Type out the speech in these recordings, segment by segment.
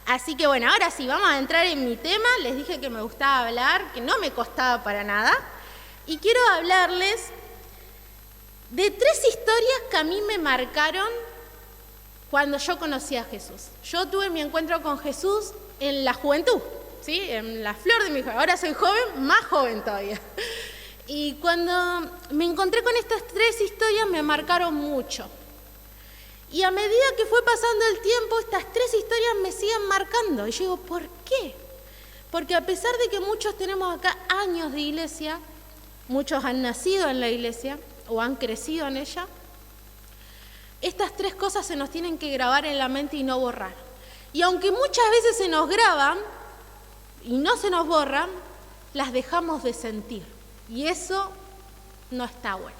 Así que bueno, ahora sí, vamos a entrar en mi tema. Les dije que me gustaba hablar, que no me costaba para nada. Y quiero hablarles de 3 historias que a mí me marcaron cuando yo conocí a Jesús. Yo tuve mi encuentro con Jesús en la juventud, ¿sí? En la flor de mi juventud. Ahora soy joven, más joven todavía. Y cuando me encontré con estas 3 historias me marcaron mucho. Y a medida que fue pasando el tiempo, estas 3 historias me siguen marcando. Y yo digo, ¿por qué? Porque a pesar de que muchos tenemos acá años de iglesia, muchos han nacido en la iglesia o han crecido en ella, estas 3 cosas se nos tienen que grabar en la mente y no borrar. Y aunque muchas veces se nos graban y no se nos borran, las dejamos de sentir. Y eso no está bueno.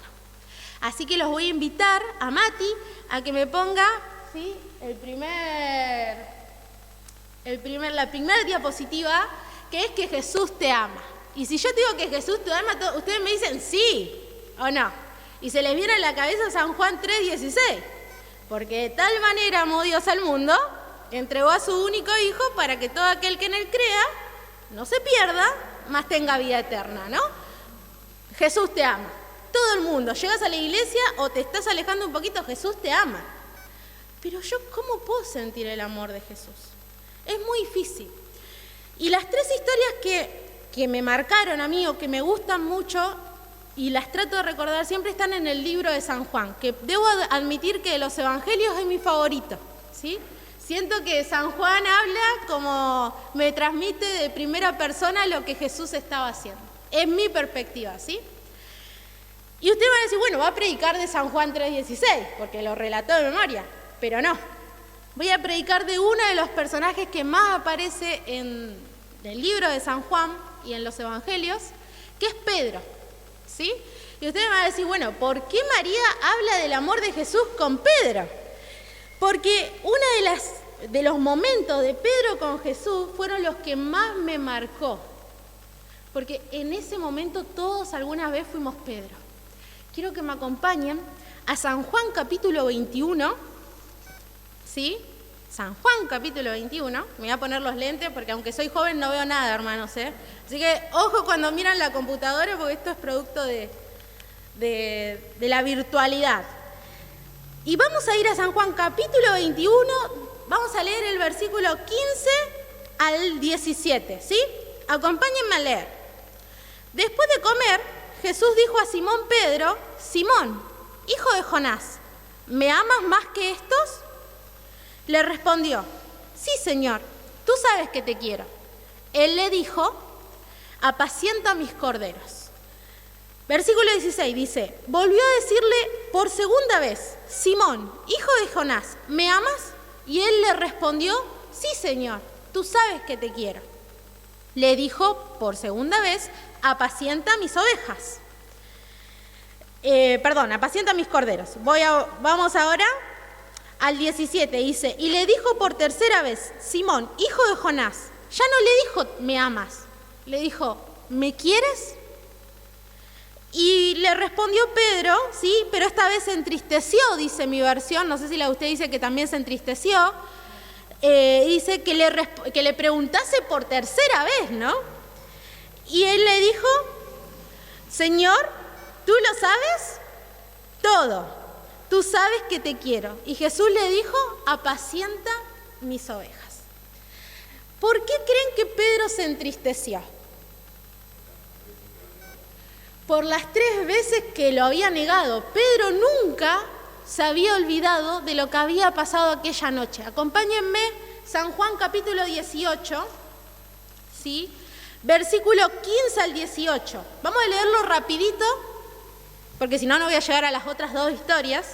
Así que los voy a invitar a Mati a que me ponga, ¿sí?, la primera diapositiva, que es que Jesús te ama. Y si yo te digo que Jesús te ama, ustedes me dicen sí o no. Y se les viene a la cabeza San Juan 3:16. Porque de tal manera amó Dios al mundo, entregó a su único Hijo para que todo aquel que en Él crea no se pierda, mas tenga vida eterna, ¿no? Jesús te ama. Todo el mundo, llegas a la iglesia o te estás alejando un poquito, Jesús te ama. Pero yo, ¿cómo puedo sentir el amor de Jesús? Es muy difícil. Y las 3 historias que me marcaron a mí o que me gustan mucho y las trato de recordar siempre están en el libro de San Juan, que debo admitir que de los evangelios es mi favorito, ¿sí? Siento que San Juan habla como me transmite de primera persona lo que Jesús estaba haciendo. Es mi perspectiva, ¿sí? Y usted va a decir, bueno, va a predicar de San Juan 3:16, porque lo relató de memoria, pero no. Voy a predicar de uno de los personajes que más aparece en el libro de San Juan y en los evangelios, que es Pedro, ¿sí? Y usted me va a decir, bueno, ¿por qué María habla del amor de Jesús con Pedro? Porque uno de los momentos de Pedro con Jesús fueron los que más me marcó. Porque en ese momento todos alguna vez fuimos Pedro. Quiero que me acompañen a San Juan capítulo 21, ¿sí? San Juan capítulo 21. Me voy a poner los lentes porque aunque soy joven no veo nada, hermanos, ¿eh? Así que ojo cuando miran la computadora porque esto es producto de la virtualidad. Y vamos a ir a San Juan capítulo 21, vamos a leer el versículo 15 al 17, ¿sí? Acompáñenme a leer. Después de comer, Jesús dijo a Simón Pedro, Simón, hijo de Jonás, ¿me amas más que estos? Le respondió, sí, Señor, tú sabes que te quiero. Él le dijo, apacienta mis corderos. Versículo 16 dice, volvió a decirle por segunda vez, Simón, hijo de Jonás, ¿me amas? Y él le respondió, sí, Señor, tú sabes que te quiero. Le dijo por segunda vez, apacienta mis ovejas. Apacienta mis corderos. Vamos ahora al 17, dice, y le dijo por tercera vez, Simón, hijo de Jonás, ya no le dijo, ¿me amas? Le dijo, ¿me quieres? Y le respondió Pedro, sí, pero esta vez se entristeció, dice mi versión, no sé si la de usted dice que también se entristeció, dice que le preguntase por tercera vez, ¿no? Y él le dijo, Señor, ¿tú lo sabes? Todo. Tú sabes que te quiero. Y Jesús le dijo, apacienta mis ovejas. ¿Por qué creen que Pedro se entristeció? Por las 3 veces que lo había negado. Pedro nunca se había olvidado de lo que había pasado aquella noche. Acompáñenme, San Juan capítulo 18, ¿sí? Versículo 15 al 18. Vamos a leerlo rapidito, porque si no, no voy a llegar a las otras 2 historias.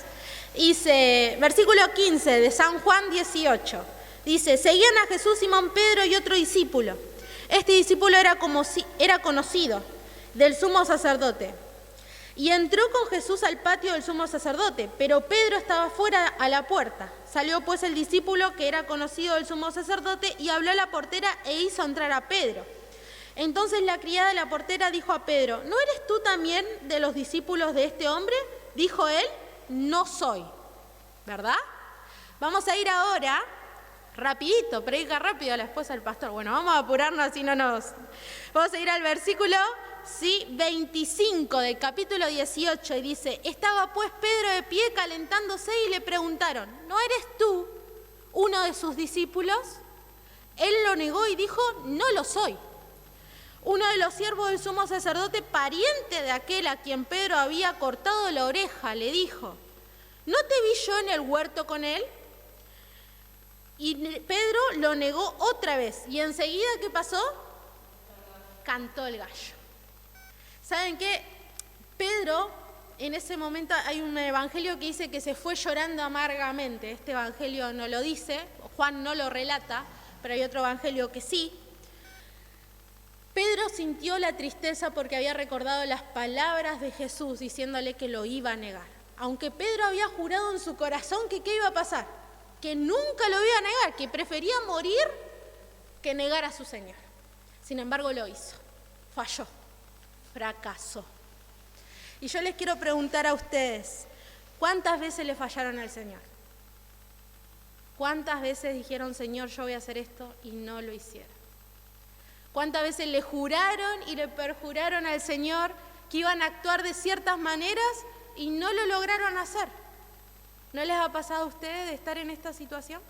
Dice, versículo 15 de San Juan 18. Dice, seguían a Jesús Simón Pedro y otro discípulo. Este discípulo era conocido del sumo sacerdote. Y entró con Jesús al patio del sumo sacerdote, pero Pedro estaba fuera a la puerta. Salió pues el discípulo que era conocido del sumo sacerdote y habló a la portera e hizo entrar a Pedro. Entonces la criada de la portera dijo a Pedro, ¿no eres tú también de los discípulos de este hombre? Dijo él, no soy. ¿Verdad? Vamos a ir ahora rapidito, predica rápido la esposa del pastor. Bueno, vamos a apurarnos, así no nos... Vamos a ir al versículo 25 del capítulo 18 y dice: estaba pues Pedro de pie calentándose y le preguntaron: ¿no eres tú uno de sus discípulos? Él lo negó y dijo: no lo soy. Uno de los siervos del sumo sacerdote, pariente de aquel a quien Pedro había cortado la oreja, le dijo: ¿no te vi yo en el huerto con él? Y Pedro lo negó otra vez. Y enseguida, ¿qué pasó? Cantó el gallo. ¿Saben qué? Pedro, en ese momento hay un evangelio que dice que se fue llorando amargamente. Este evangelio no lo dice, Juan no lo relata, pero hay otro evangelio que sí. Pedro sintió la tristeza porque había recordado las palabras de Jesús diciéndole que lo iba a negar. Aunque Pedro había jurado en su corazón que ¿qué iba a pasar? Que nunca lo iba a negar, que prefería morir que negar a su Señor. Sin embargo, lo hizo. Falló. Fracasó. Y yo les quiero preguntar a ustedes, ¿cuántas veces le fallaron al Señor? ¿Cuántas veces dijeron: Señor, yo voy a hacer esto, y no lo hicieron? ¿Cuántas veces le juraron y le perjuraron al Señor que iban a actuar de ciertas maneras y no lo lograron hacer? ¿No les ha pasado a ustedes de estar en esta situación?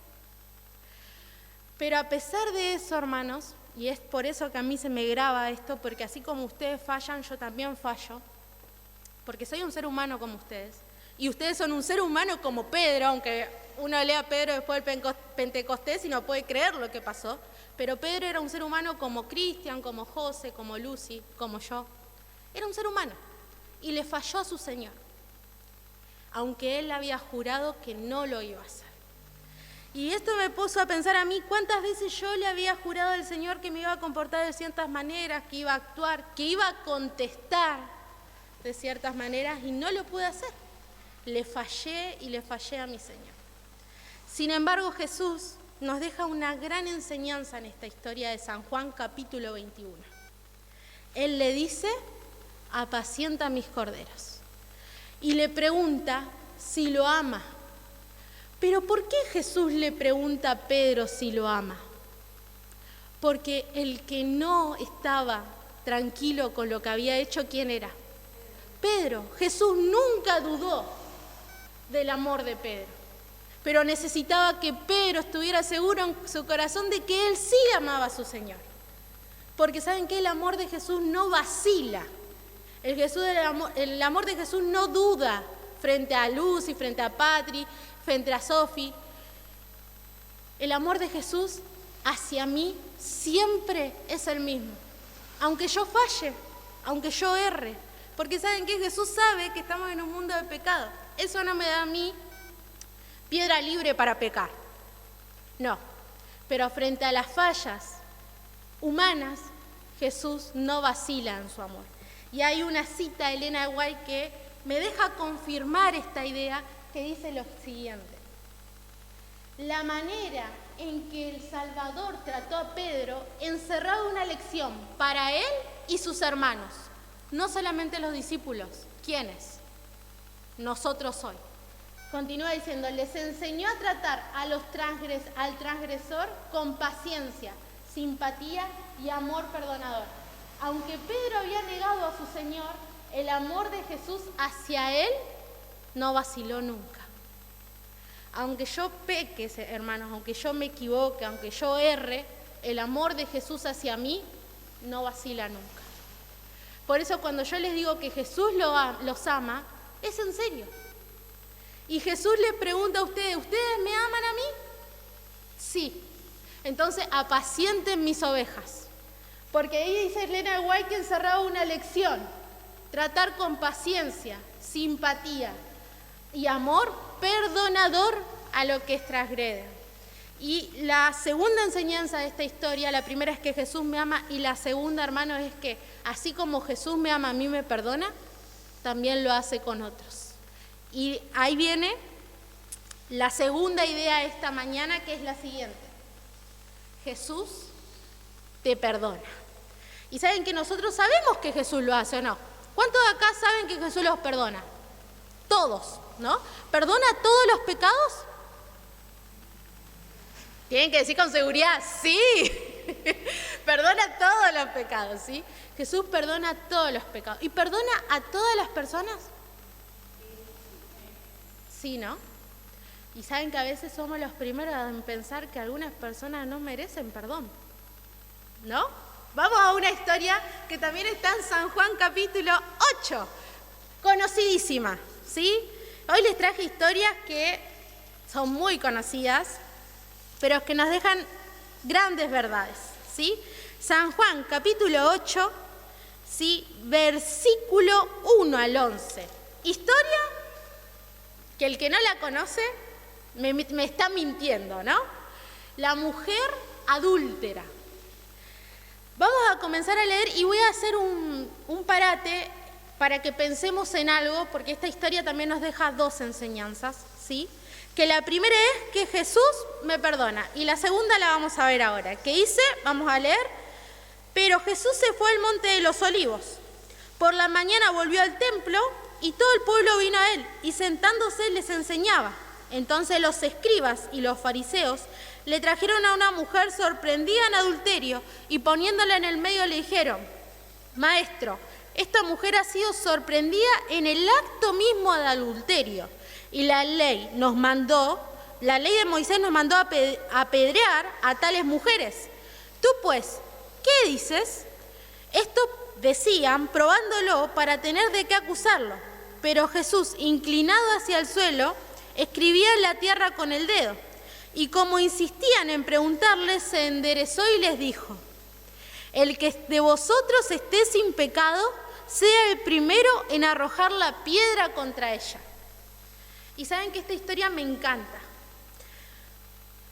Pero a pesar de eso, hermanos, y es por eso que a mí se me graba esto, porque así como ustedes fallan, yo también fallo, porque soy un ser humano como ustedes, y ustedes son un ser humano como Pedro, aunque uno lea a Pedro después del Pentecostés y no puede creer lo que pasó, pero Pedro era un ser humano como Cristian, como José, como Lucy, como yo. Era un ser humano, y le falló a su Señor, aunque él había jurado que no lo iba a hacer. Y esto me puso a pensar a mí, ¿cuántas veces yo le había jurado al Señor que me iba a comportar de ciertas maneras, que iba a actuar, que iba a contestar de ciertas maneras, y no lo pude hacer? Le fallé y le fallé a mi Señor. Sin embargo, Jesús nos deja una gran enseñanza en esta historia de San Juan capítulo 21. Él le dice: apacienta mis corderos. Y le pregunta si lo ama. Pero ¿por qué Jesús le pregunta a Pedro si lo ama? Porque el que no estaba tranquilo con lo que había hecho, ¿quién era? Pedro. Jesús nunca dudó del amor de Pedro, pero necesitaba que Pedro estuviera seguro en su corazón de que él sí amaba a su Señor. Porque ¿saben qué? El amor de Jesús no vacila. El amor de Jesús no duda frente a Lucy, frente a Patri, frente a Sofi. El amor de Jesús hacia mí siempre es el mismo. Aunque yo falle, aunque yo erre. Porque ¿saben qué? Jesús sabe que estamos en un mundo de pecado. Eso no me da a mí piedra libre para pecar. No. Pero frente a las fallas humanas, Jesús no vacila en su amor. Y hay una cita de Elena White que me deja confirmar esta idea, que dice lo siguiente: la manera en que el Salvador trató a Pedro encerraba una lección para él y sus hermanos, no solamente los discípulos. ¿Quiénes? Nosotros hoy. Continúa diciendo: les enseñó a tratar al transgresor con paciencia, simpatía y amor perdonador. Aunque Pedro había negado a su Señor, el amor de Jesús hacia él no vaciló nunca. Aunque yo peque, hermanos, aunque yo me equivoque, aunque yo erre, el amor de Jesús hacia mí no vacila nunca. Por eso cuando yo les digo que Jesús los ama, es en serio. Y Jesús les pregunta a ustedes: ¿ustedes me aman a mí? Sí. Entonces apacienten mis ovejas. Porque ahí dice Elena White que encerraba una lección: tratar con paciencia, simpatía y amor perdonador a lo que transgrede. Y la segunda enseñanza de esta historia, la primera es que Jesús me ama, y la segunda, hermanos, es que así como Jesús me ama, a mí me perdona, también lo hace con otros. Y ahí viene la segunda idea de esta mañana, que es la siguiente: Jesús te perdona. Y saben que nosotros sabemos que Jesús lo hace, ¿o no? ¿Cuántos de acá saben que Jesús los perdona? Todos, ¿no? ¿Perdona todos los pecados? Tienen que decir con seguridad, sí. Perdona todos los pecados, ¿sí? Jesús perdona todos los pecados. ¿Y perdona a todas las personas? Sí, ¿no? Y saben que a veces somos los primeros en pensar que algunas personas no merecen perdón, ¿no? Vamos a una historia que también está en San Juan capítulo 8, conocidísima, ¿sí? Hoy les traje historias que son muy conocidas, pero que nos dejan grandes verdades, ¿sí? San Juan capítulo 8, ¿sí? Versículo 1 al 11. Historia que el que no la conoce me está mintiendo, ¿no? La mujer adúltera. Vamos a comenzar a leer y voy a hacer un parate para que pensemos en algo, porque esta historia también nos deja dos enseñanzas, ¿sí? Que la primera es que Jesús me perdona, y la segunda la vamos a ver ahora. ¿Qué dice? Vamos a leer. Pero Jesús se fue al monte de los olivos. Por la mañana volvió al templo y todo el pueblo vino a él, y sentándose les enseñaba. Entonces los escribas y los fariseos le trajeron a una mujer sorprendida en adulterio y poniéndola en el medio le dijeron: Maestro, esta mujer ha sido sorprendida en el acto mismo de adulterio y la ley de Moisés nos mandó a apedrear a tales mujeres. Tú pues, ¿qué dices? Esto decían, probándolo para tener de qué acusarlo. Pero Jesús, inclinado hacia el suelo, escribía en la tierra con el dedo. Y como insistían en preguntarle, se enderezó y les dijo: El que de vosotros esté sin pecado, sea el primero en arrojar la piedra contra ella. Y saben que esta historia me encanta,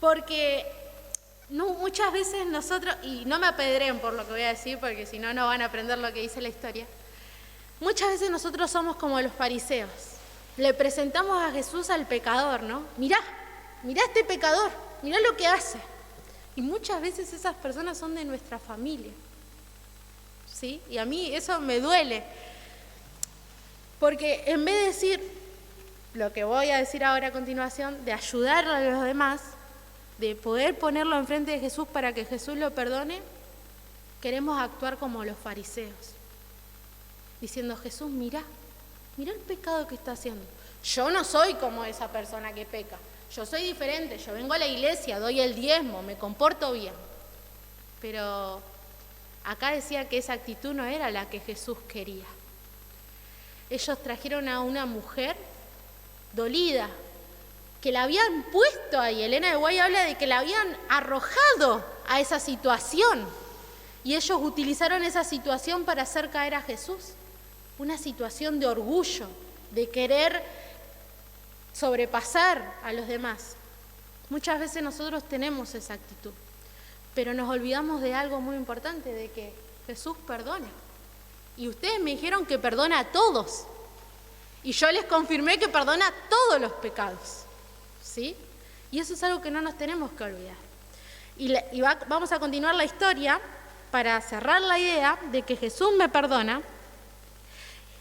porque muchas veces nosotros, y no me apedreen por lo que voy a decir, porque si no, no van a aprender lo que dice la historia. Muchas veces nosotros somos como los fariseos. Le presentamos a Jesús al pecador, ¿no? Mirá este pecador, mirá lo que hace. Y muchas veces esas personas son de nuestra familia, ¿sí? Y a mí eso me duele, porque en vez de decir lo que voy a decir ahora a continuación, de ayudar a los demás, de poder ponerlo enfrente de Jesús para que Jesús lo perdone, queremos actuar como los fariseos, diciendo: Jesús, mirá el pecado que está haciendo. Yo no soy como esa persona que peca, yo soy diferente, yo vengo a la iglesia, doy el diezmo, me comporto bien. Pero acá decía que esa actitud no era la que Jesús quería. Ellos trajeron a una mujer dolida, que la habían puesto ahí. Elena de Guay habla de que la habían arrojado a esa situación, y ellos utilizaron esa situación para hacer caer a Jesús. Una situación de orgullo, de querer sobrepasar a los demás. Muchas veces nosotros tenemos esa actitud, pero nos olvidamos de algo muy importante, de que Jesús perdona. Y ustedes me dijeron que perdona a todos, y yo les confirmé que perdona todos los pecados, ¿sí? Y eso es algo que no nos tenemos que olvidar. Vamos a continuar la historia para cerrar la idea de que Jesús me perdona.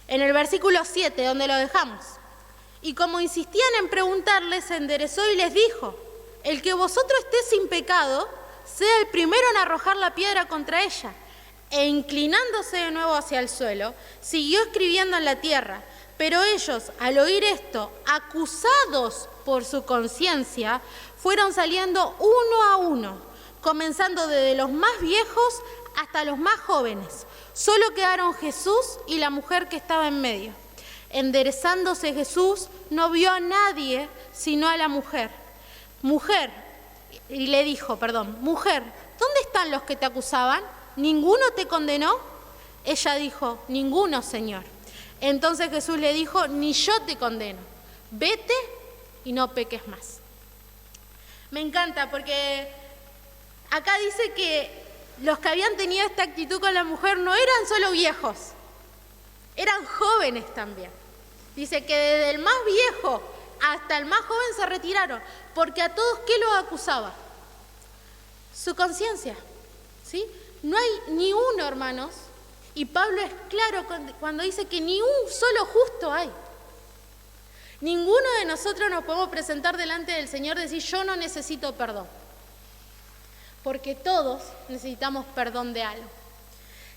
En el versículo 7, donde lo dejamos. Y como insistían en preguntarle, se enderezó y les dijo: El que vosotros esté sin pecado, sea el primero en arrojar la piedra contra ella. E inclinándose de nuevo hacia el suelo, siguió escribiendo en la tierra. Pero ellos, al oír esto, acusados por su conciencia, fueron saliendo uno a uno, comenzando desde los más viejos hasta los más jóvenes. Solo quedaron Jesús y la mujer que estaba en medio. Enderezándose Jesús, no vio a nadie sino a la mujer. Mujer, ¿dónde están los que te acusaban? ¿Ninguno te condenó? Ella dijo: Ninguno, Señor. Entonces Jesús le dijo: Ni yo te condeno. Vete y no peques más. Me encanta porque acá dice que los que habían tenido esta actitud con la mujer no eran solo viejos, eran jóvenes también. Dice que desde el más viejo hasta el más joven se retiraron, porque a todos, ¿qué los acusaba? Su conciencia, ¿sí? No hay ni uno, hermanos, y Pablo es claro cuando dice que ni un solo justo hay. Ninguno de nosotros nos podemos presentar delante del Señor y decir: yo no necesito perdón. porque todos necesitamos perdón de algo.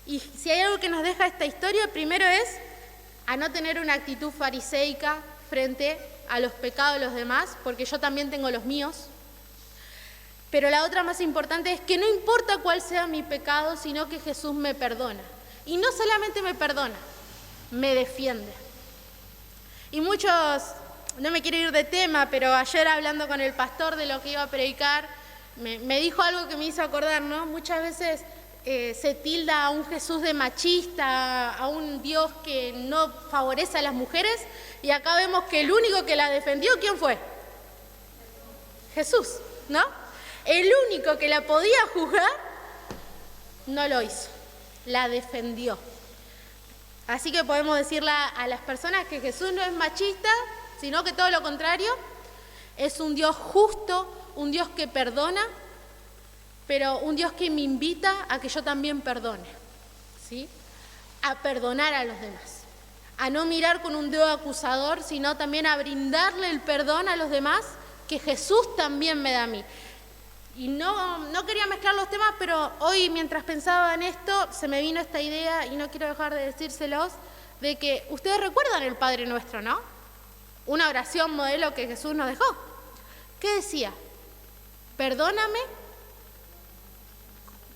Y si hay algo que nos deja esta historia, primero es a no tener una actitud fariseica frente a los pecados de los demás, porque yo también tengo los míos. Pero la otra más importante es que no importa cuál sea mi pecado, sino que Jesús me perdona. Y no solamente me perdona, me defiende. Y muchos, no me quiero ir de tema, pero ayer hablando con el pastor de lo que iba a predicar, me dijo algo que me hizo acordar, ¿no? Muchas veces se tilda a un Jesús de machista, a un Dios que no favorece a las mujeres, y acá vemos que el único que la defendió, ¿quién fue? Jesús, ¿no? El único que la podía juzgar, no lo hizo, la defendió. Así que podemos decirle a las personas que Jesús no es machista, sino que todo lo contrario, es un Dios justo, un Dios que perdona, pero un Dios que me invita a que yo también perdone, ¿sí? A perdonar a los demás, a no mirar con un dedo acusador, sino también a brindarle el perdón a los demás que Jesús también me da a mí. Y no quería mezclar los temas, pero hoy mientras pensaba en esto, se me vino esta idea, y no quiero dejar de decírselos, de que ustedes recuerdan el Padre Nuestro, ¿no? Una oración modelo que Jesús nos dejó. ¿Qué decía? Perdóname.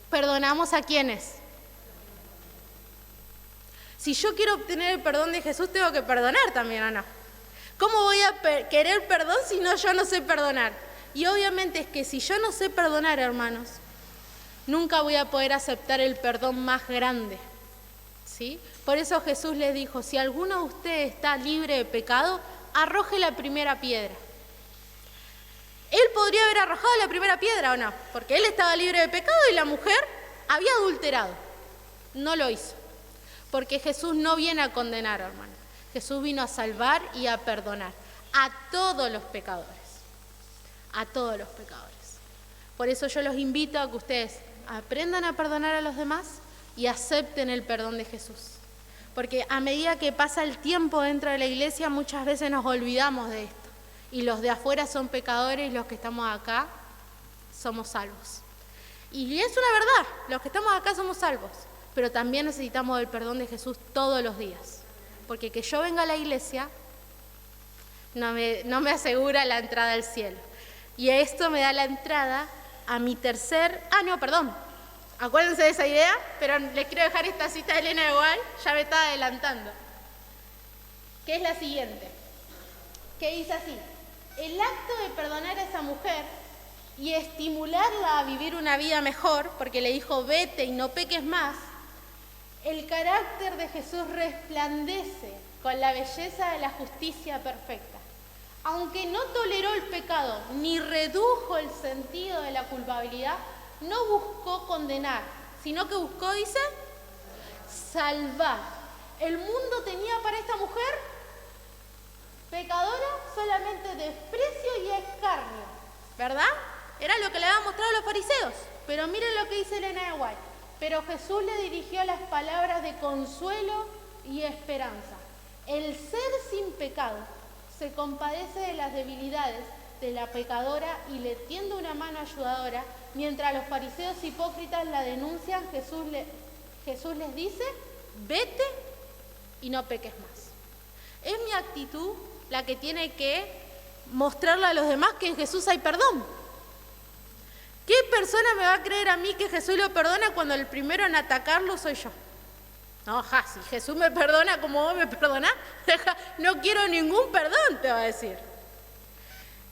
¿Perdonamos a quiénes? Si yo quiero obtener el perdón de Jesús, tengo que perdonar también, ¿o no? ¿Cómo voy a querer perdón si yo no sé perdonar? Y obviamente es que si yo no sé perdonar, hermanos, nunca voy a poder aceptar el perdón más grande, ¿sí? Por eso Jesús les dijo, si alguno de ustedes está libre de pecado, arroje la primera piedra. Él podría haber arrojado la primera piedra, ¿o no? Porque él estaba libre de pecado y la mujer había adulterado. No lo hizo. Porque Jesús no viene a condenar, hermano. Jesús vino a salvar y a perdonar a todos los pecadores. A todos los pecadores. Por eso yo los invito a que ustedes aprendan a perdonar a los demás y acepten el perdón de Jesús. Porque a medida que pasa el tiempo dentro de la iglesia, muchas veces nos olvidamos de esto. Y los de afuera son pecadores y los que estamos acá somos salvos. Y es una verdad, los que estamos acá somos salvos, pero también necesitamos el perdón de Jesús todos los días. Porque que yo venga a la iglesia no me asegura la entrada al cielo. Y esto me da la entrada a mi acuérdense de esa idea, pero les quiero dejar esta cita de Elena de White, ya me está adelantando, que es la siguiente, que dice así: el acto de perdonar a esa mujer y estimularla a vivir una vida mejor, porque le dijo vete y no peques más, el carácter de Jesús resplandece con la belleza de la justicia perfecta. Aunque no toleró el pecado ni redujo el sentido de la culpabilidad, no buscó condenar, sino que buscó, dice, salvar. El mundo tenía para esta mujer pecadora solamente desprecio y escarnio, ¿verdad? Era lo que le habían mostrado los fariseos. Pero miren lo que dice Elena de White. Pero Jesús le dirigió las palabras de consuelo y esperanza. El ser sin pecado se compadece de las debilidades de la pecadora y le tiende una mano ayudadora, mientras los fariseos hipócritas la denuncian. Jesús les dice, vete y no peques más. Es mi actitud la que tiene que mostrarle a los demás que en Jesús hay perdón. ¿Qué persona me va a creer a mí que Jesús lo perdona cuando el primero en atacarlo soy yo? No, si Jesús me perdona como vos me perdonás, no quiero ningún perdón, te va a decir.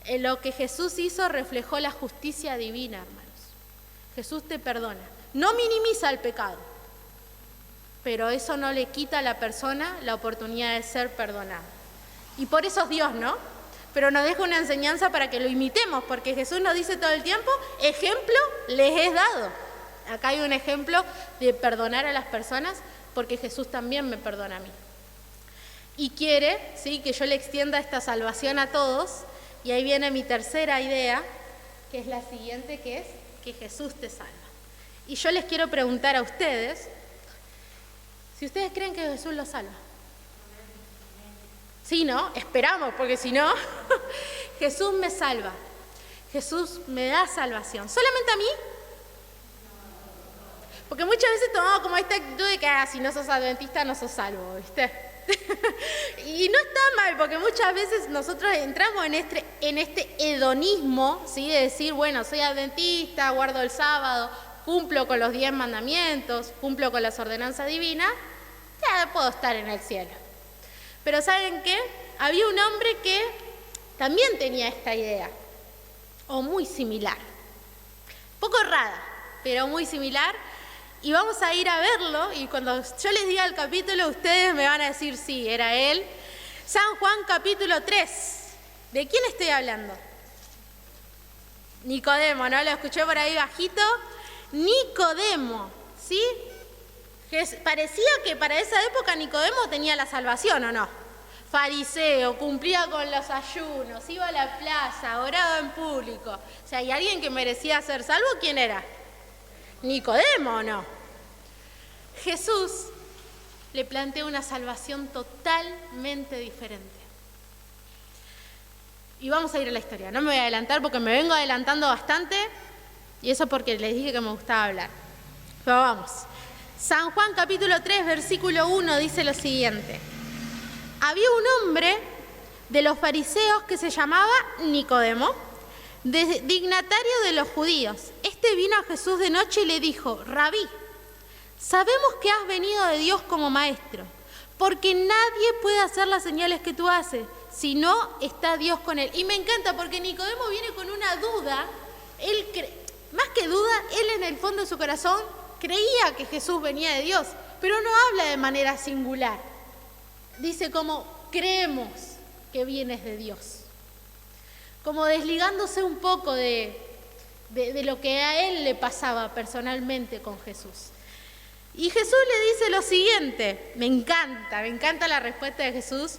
En lo que Jesús hizo reflejó la justicia divina, hermanos. Jesús te perdona. No minimiza el pecado, pero eso no le quita a la persona la oportunidad de ser perdonada. Y por eso es Dios, ¿no? Pero nos deja una enseñanza para que lo imitemos, porque Jesús nos dice todo el tiempo, ejemplo les he dado. Acá hay un ejemplo de perdonar a las personas, porque Jesús también me perdona a mí. Y quiere, ¿sí?, que yo le extienda esta salvación a todos, y ahí viene mi tercera idea, que es la siguiente, que es que Jesús te salva. Y yo les quiero preguntar a ustedes, si ustedes creen que Jesús los salva. Sí, ¿no? Esperamos, porque si no, Jesús me salva. Jesús me da salvación. ¿Solamente a mí? Porque muchas veces tomamos como esta actitud de que si no sos adventista no sos salvo, ¿viste? Y no está mal, porque muchas veces nosotros entramos en este hedonismo, ¿sí? De decir, bueno, soy adventista, guardo el sábado, cumplo con los 10 mandamientos, cumplo con las ordenanzas divinas, ya puedo estar en el cielo. Pero ¿saben qué? Había un hombre que también tenía esta idea, o muy similar, poco rara, pero muy similar. Y vamos a ir a verlo, y cuando yo les diga el capítulo, ustedes me van a decir sí, era él. San Juan capítulo 3. ¿De quién estoy hablando? Nicodemo, ¿no? Lo escuché por ahí bajito. Nicodemo, ¿sí? Parecía que para esa época Nicodemo tenía la salvación, ¿o no? Fariseo, cumplía con los ayunos, iba a la plaza, oraba en público. O sea, ¿y alguien que merecía ser salvo? ¿Quién era? Nicodemo, ¿o no? Jesús le plantea una salvación totalmente diferente. Y vamos a ir a la historia. No me voy a adelantar porque me vengo adelantando bastante, y eso porque les dije que me gustaba hablar. Pero vamos. San Juan capítulo 3, versículo 1 dice lo siguiente. Había un hombre de los fariseos que se llamaba Nicodemo, dignatario de los judíos. Este vino a Jesús de noche y le dijo: Rabí, sabemos que has venido de Dios como maestro, porque nadie puede hacer las señales que tú haces, si no está Dios con él. Y me encanta porque Nicodemo viene con una duda. Más que duda, él en el fondo de su corazón creía que Jesús venía de Dios, pero no habla de manera singular. Dice como: creemos que vienes de Dios. Como desligándose un poco de lo que a él le pasaba personalmente con Jesús. Y Jesús le dice lo siguiente, me encanta la respuesta de Jesús.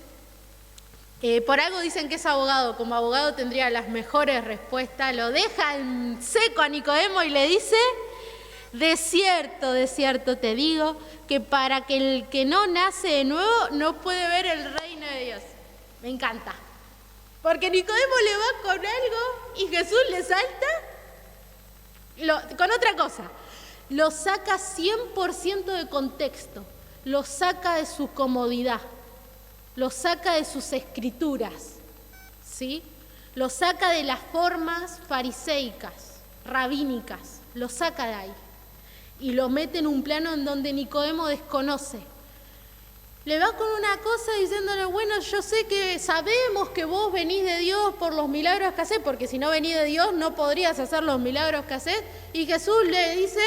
Por algo dicen que es abogado, como abogado tendría las mejores respuestas. Lo deja en seco a Nicodemo y le dice: de cierto te digo, que para que el que no nace de nuevo no puede ver el reino de Dios. Me encanta. Porque Nicodemo le va con algo y Jesús le salta con otra cosa. Lo saca 100% de contexto, lo saca de su comodidad, lo saca de sus escrituras, ¿sí? Lo saca de las formas fariseicas, rabínicas, lo saca de ahí y lo mete en un plano en donde Nicodemo desconoce. Le va con una cosa diciéndole: bueno, yo sé que sabemos que vos venís de Dios por los milagros que hacés, porque si no venís de Dios no podrías hacer los milagros que hacés. Y Jesús le dice: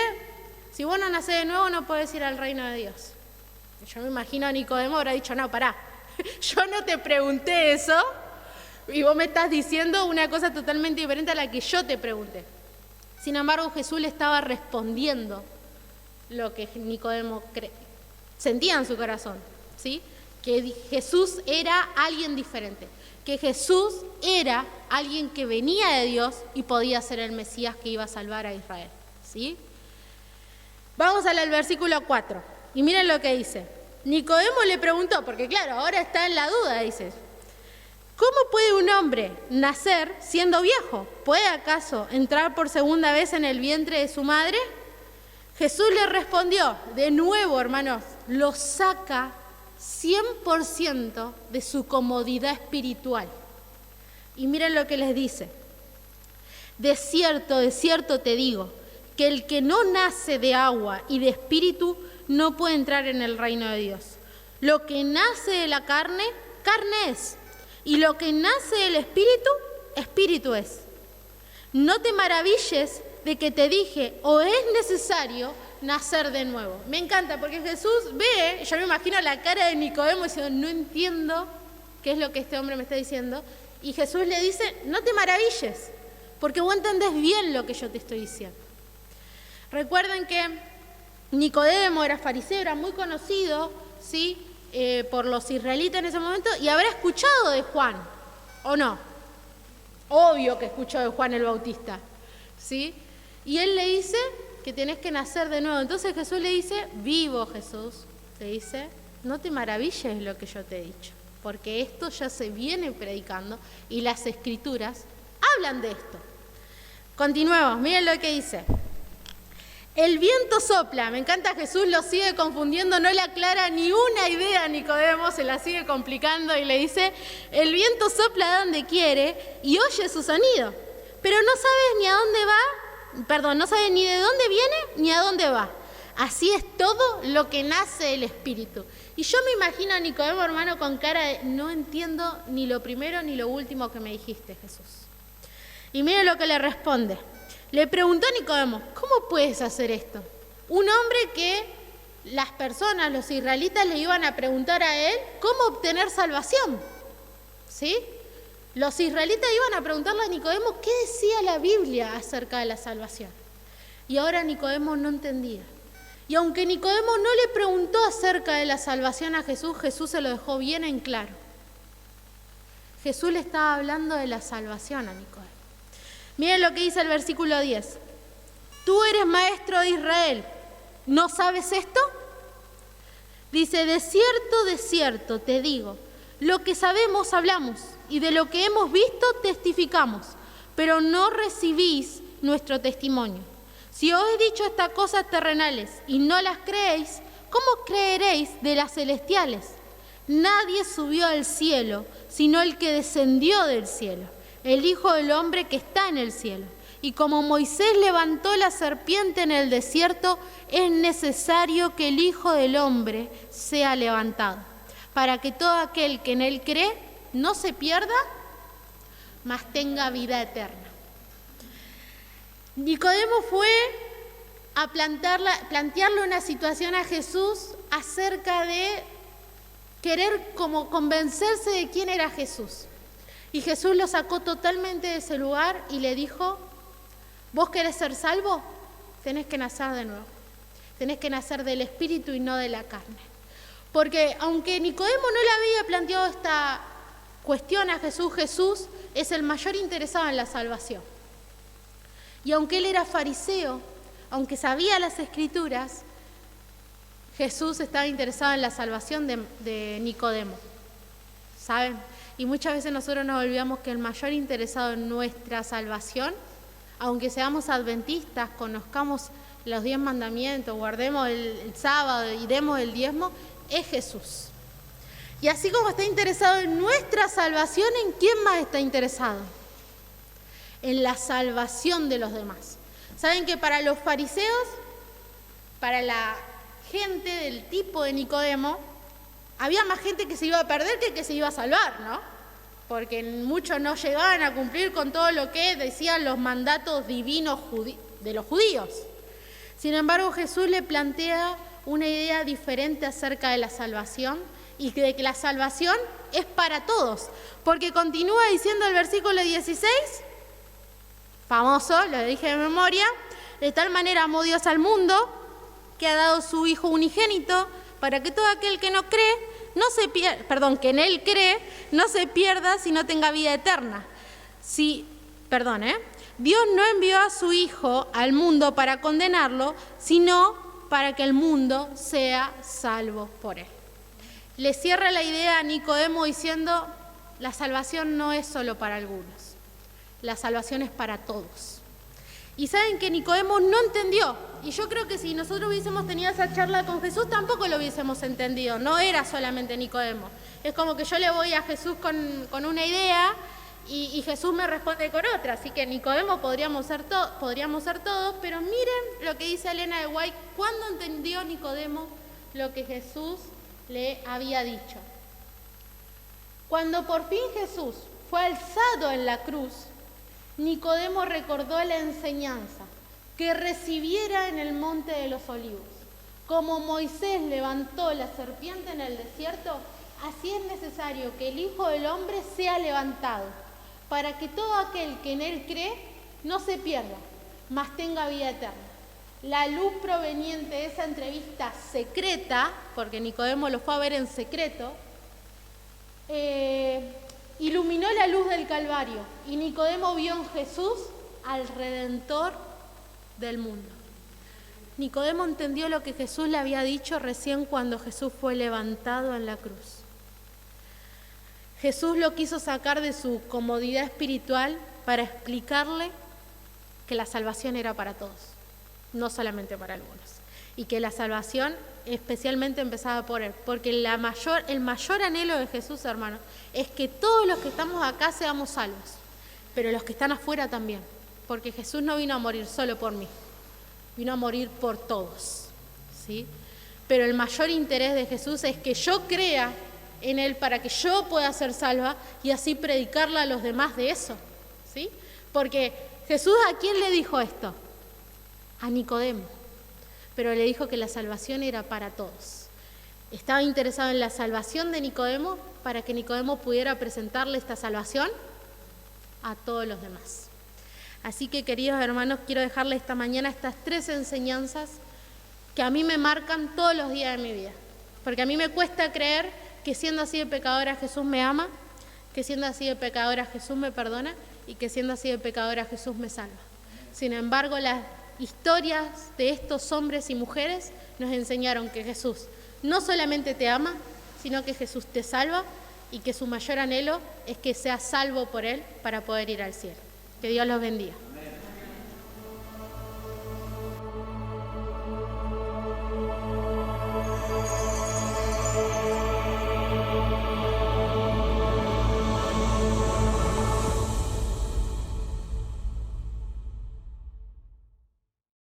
si vos no nacés de nuevo no podés ir al reino de Dios. Yo me imagino a Nicodemo habrá dicho: no, pará, yo no te pregunté eso y vos me estás diciendo una cosa totalmente diferente a la que yo te pregunté. Sin embargo, Jesús le estaba respondiendo lo que Nicodemo sentía en su corazón. ¿Sí? Que Jesús era alguien diferente, que Jesús era alguien que venía de Dios y podía ser el Mesías que iba a salvar a Israel. ¿Sí? Vamos al versículo 4 y miren lo que dice. Nicodemo le preguntó, porque claro, ahora está en la duda, dice: ¿cómo puede un hombre nacer siendo viejo? ¿Puede acaso entrar por segunda vez en el vientre de su madre? Jesús le respondió, de nuevo, hermanos, lo saca 100% de su comodidad espiritual. Y miren lo que les dice: de cierto te digo, que el que no nace de agua y de espíritu no puede entrar en el reino de Dios. Lo que nace de la carne, carne es, y lo que nace del espíritu, espíritu es. No te maravilles de que te dije, o es necesario nacer de nuevo. Me encanta porque Jesús ve, yo me imagino la cara de Nicodemo diciendo: no entiendo qué es lo que este hombre me está diciendo. Y Jesús le dice: no te maravilles, porque vos entendés bien lo que yo te estoy diciendo. Recuerden que Nicodemo era fariseo, era muy conocido, ¿sí? Por los israelitas en ese momento, y habrá escuchado de Juan, ¿o no? Obvio que escuchó de Juan el Bautista, ¿sí? Y él le dice que tenés que nacer de nuevo. Entonces Jesús le dice: vivo Jesús, le dice, no te maravilles lo que yo te he dicho, porque esto ya se viene predicando y las escrituras hablan de esto. Continuemos, miren lo que dice. El viento sopla, me encanta, Jesús lo sigue confundiendo, no le aclara ni una idea a Nicodemo, se la sigue complicando y le dice, el viento sopla donde quiere y oye su sonido, pero no sabes ni a dónde va, no sabes ni de dónde viene ni a dónde va. Así es todo lo que nace del Espíritu. Y yo me imagino a Nicodemo, hermano, con cara de, no entiendo ni lo primero ni lo último que me dijiste, Jesús. Y mire lo que le responde. Le preguntó a Nicodemo, ¿cómo puedes hacer esto? Un hombre que las personas, los israelitas, le iban a preguntar a él cómo obtener salvación. ¿Sí? Los israelitas iban a preguntarle a Nicodemo qué decía la Biblia acerca de la salvación. Y ahora Nicodemo no entendía. Y aunque Nicodemo no le preguntó acerca de la salvación a Jesús, Jesús se lo dejó bien en claro. Jesús le estaba hablando de la salvación a Nicodemo. Miren lo que dice el versículo 10. Tú eres maestro de Israel, ¿no sabes esto? Dice, de cierto te digo, lo que sabemos hablamos y de lo que hemos visto testificamos, pero no recibís nuestro testimonio. Si os he dicho estas cosas terrenales y no las creéis, ¿cómo creeréis de las celestiales? Nadie subió al cielo, sino el que descendió del cielo, el Hijo del Hombre que está en el cielo. Y como Moisés levantó la serpiente en el desierto, es necesario que el Hijo del Hombre sea levantado, para que todo aquel que en él cree no se pierda, mas tenga vida eterna. Nicodemo fue a plantearle una situación a Jesús acerca de querer como convencerse de quién era Jesús. Y Jesús lo sacó totalmente de ese lugar y le dijo, ¿vos querés ser salvo? Tenés que nacer de nuevo. Tenés que nacer del Espíritu y no de la carne. Porque aunque Nicodemo no le había planteado esta cuestión a Jesús, Jesús es el mayor interesado en la salvación. Y aunque él era fariseo, aunque sabía las Escrituras, Jesús estaba interesado en la salvación de Nicodemo. ¿Saben? Y muchas veces nosotros nos olvidamos que el mayor interesado en nuestra salvación, aunque seamos adventistas, conozcamos los 10 mandamientos, guardemos el sábado y demos el diezmo, es Jesús. Y así como está interesado en nuestra salvación, ¿en quién más está interesado? En la salvación de los demás. ¿Saben que para los fariseos, para la gente del tipo de Nicodemo, había más gente que se iba a perder que se iba a salvar, ¿no? Porque muchos no llegaban a cumplir con todo lo que decían los mandatos divinos de los judíos. Sin embargo, Jesús le plantea una idea diferente acerca de la salvación y de que la salvación es para todos. Porque continúa diciendo el versículo 16, famoso, lo dije de memoria, de tal manera amó Dios al mundo que ha dado su Hijo unigénito para que todo aquel que no cree, que en él cree, no se pierda, sino tenga vida eterna. Dios no envió a su Hijo al mundo para condenarlo, sino para que el mundo sea salvo por él. Le cierra la idea a Nicodemo diciendo, la salvación no es solo para algunos, la salvación es para todos. Y saben que Nicodemo no entendió, y yo creo que si nosotros hubiésemos tenido esa charla con Jesús tampoco lo hubiésemos entendido, no era solamente Nicodemo. Es como que yo le voy a Jesús con una idea y Jesús me responde con otra, así que Nicodemo podríamos ser todos, pero miren lo que dice Elena de White, ¿cuándo entendió Nicodemo lo que Jesús le había dicho? Cuando por fin Jesús fue alzado en la cruz, Nicodemo recordó la enseñanza que recibiera en el monte de los olivos. Como Moisés levantó la serpiente en el desierto, así es necesario que el Hijo del Hombre sea levantado, para que todo aquel que en él cree no se pierda, mas tenga vida eterna. La luz proveniente de esa entrevista secreta, porque Nicodemo lo fue a ver en secreto, iluminó la luz del Calvario y Nicodemo vio en Jesús al Redentor del mundo. Nicodemo entendió lo que Jesús le había dicho recién cuando Jesús fue levantado en la cruz. Jesús lo quiso sacar de su comodidad espiritual para explicarle que la salvación era para todos. no solamente para algunos. Y que la salvación especialmente empezaba por Él, porque el mayor anhelo de Jesús, hermano, es que todos los que estamos acá seamos salvos, pero los que están afuera también, porque Jesús no vino a morir solo por mí, vino a morir por todos, ¿sí? Pero el mayor interés de Jesús es que yo crea en Él para que yo pueda ser salva y así predicarle a los demás de eso, ¿sí? Porque Jesús, ¿a quién le dijo esto? A Nicodemo, pero le dijo que la salvación era para todos. Estaba interesado en la salvación de Nicodemo para que Nicodemo pudiera presentarle esta salvación a todos los demás. Así que, queridos hermanos, quiero dejarles esta mañana estas 3 enseñanzas que a mí me marcan todos los días de mi vida. Porque a mí me cuesta creer que siendo así de pecadora Jesús me ama, que siendo así de pecadora Jesús me perdona y que siendo así de pecadora Jesús me salva. Sin embargo, las historias de estos hombres y mujeres nos enseñaron que Jesús no solamente te ama, sino que Jesús te salva y que su mayor anhelo es que seas salvo por Él para poder ir al cielo. Que Dios los bendiga.